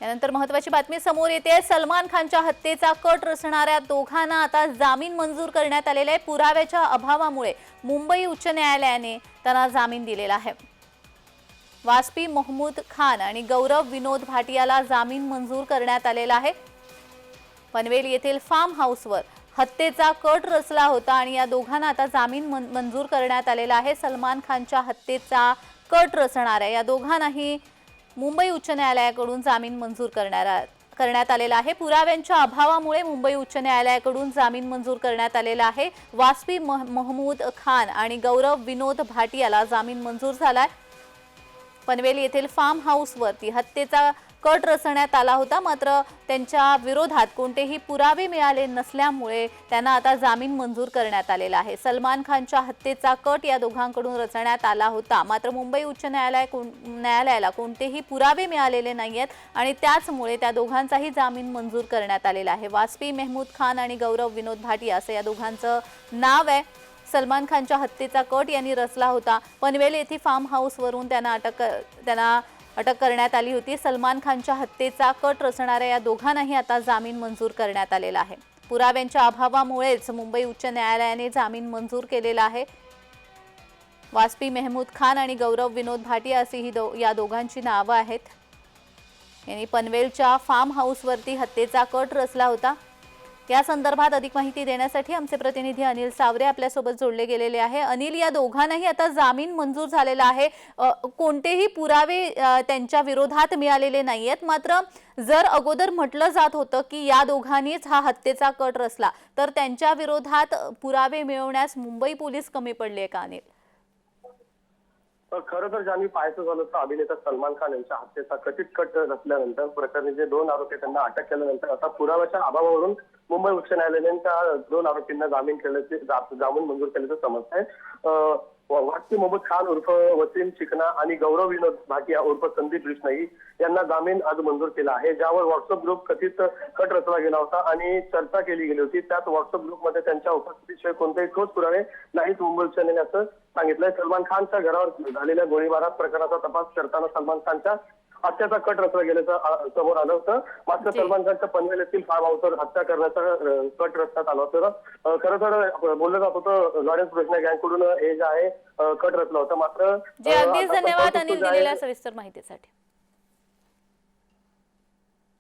यानंतर महत्त्वाची बातमी समोर येते। सलमान खानच्या हत्येचा कट रचणाऱ्या दोघांना आता जामीन मंजूर करण्यात आलेला आहे। पुराव्याच्या अभावामुळे मुंबई उच्च न्यायालयाने त्यांना जामीन दिलेला आहे। वास्पी महमूद खान आणि गौरव विनोद भाटियाला जामीन मंजूर करण्यात आलेला आहे। पनवेल येथील फार्म हाऊसवर हत्येचा कट रचला होता आणि या दोघांना आता जामीन मंजूर करण्यात आलेला आहे। सलमान खानच्या हत्येचा कट रचणाऱ्या या दोघांनाही मुंबई उच्च न्यायालयाकडून जामीन मंजूर करण्यात आलेला आहे। पुराव्यांच्या अभावामुळे मुंबई उच्च न्यायालयाकडून जामीन मंजूर करण्यात आलेला आहे। वास्पी महमूद खान आणि गौरव विनोद भाटियाला जामीन मंजूर झालाय। पनवेल येथील फार्म हाऊसवरती हत्येचा कट रचण्यात आला होता, मात्र त्यांच्या विरोधात कोणतेही पुरावे मिळाले नसल्यामुळे त्यांना आता जामीन मंजूर करण्यात आलेला आहे। सलमान खानच्या हत्येचा कट या दोघांकडून रचण्यात आला होता, मात्र मुंबई उच्च न्यायालयाला कोणतेही पुरावे मिळालेले नाहीयेत आणि त्याचमुळे त्या दोघांचाही जामीन मंजूर करण्यात आलेला आहे। वास्पी महमूद खान आणि गौरव विनोद भाटिया असं या दोघांचं नाव आहे। सलमान खानच्या हत्येचा कट यांनी रचला होता। पनवेल येथे फार्म हाऊसवरून त्यांना अटक करण्यात आली होती। सलमान खानच्या हत्येचा कट रचणाऱ्या या दोघांनाही आता जामीन मंजूर करण्यात आलेला आहे। पुराव्यांच्या अभावामुळेच मुंबई उच्च न्यायालयाने जामीन मंजूर केलेला आहे। वास्पी महमूद खान आणि गौरव विनोद भाटिया अशी या दोघांची नावं आहेत। यांनी पनवेलच्या फार्म हाऊसवरती हत्येचा कट रचला होता। या संदर्भात अधिक माहिती देण्यासाठी आमचे प्रतिनिधी अनिल सावरे आपल्यासोबत जोडले गेलेले आहे। अनिल, या दोघांनाही आता जामीन मंजूर झालेला आहे। कोणतेही पुरावे त्यांच्या विरोधात मिळालेले नाहीयेत, मात्र जर अगोदर म्हटलं जात होतं की या दोघांनीच हा हत्येचा कट रचला, तर त्यांच्या विरोधात पुरावे मिळवण्यास मुंबई पोलीस कमी पडले का अनिल? खरं तर ज्यांनी पाहायचं झालं तर अभिनेता सलमान खान यांच्या हत्येचा कथित कट रचल्यानंतर प्रकरणी जे 2 आरोपी त्यांना अटक केल्यानंतर आता पुराव्याच्या अभावावरून मुंबई उच्च न्यायालयाने त्या 2 आरोपींना जामीन मंजूर केल्याचं समजत आहे। वास्पी महमूद खान उर्फ वसीम चिकना आणि गौरव विनोद भाटिया उर्फ संदीप बिष्णोई यांना जामीन आज मंजूर केला आहे। ज्यावर व्हॉट्सअप ग्रुप कथित कट रचला गेला होता आणि चर्चा केली गेली होती। त्यात व्हॉट्सअप ग्रुपमध्ये त्यांच्या उपस्थितीशिवाय कोणतेही ठोस पुरावे नाहीत मुंबई उच्च न्यायालयाने सांगितलंय। सलमान खानच्या घरावर झालेल्या गोळीबारात प्रकरणाचा तपास करताना सलमान खानच्या हत्याचा कट रचला गेल्याचं समोर आलं होतं, मात्र सलमान खानच्या पनवेल येथील फार्म हाऊसवर हत्या करण्याचा कट रचण्यात आला होता। खरं तर बोललं जात होतं लॉरेन्स ब्रुशने गँगकडून हे जे आहे कट रचला होता, मात्र अगदीच धन्यवाद अनिल दिलेल्या सविस्तर माहितीसाठी।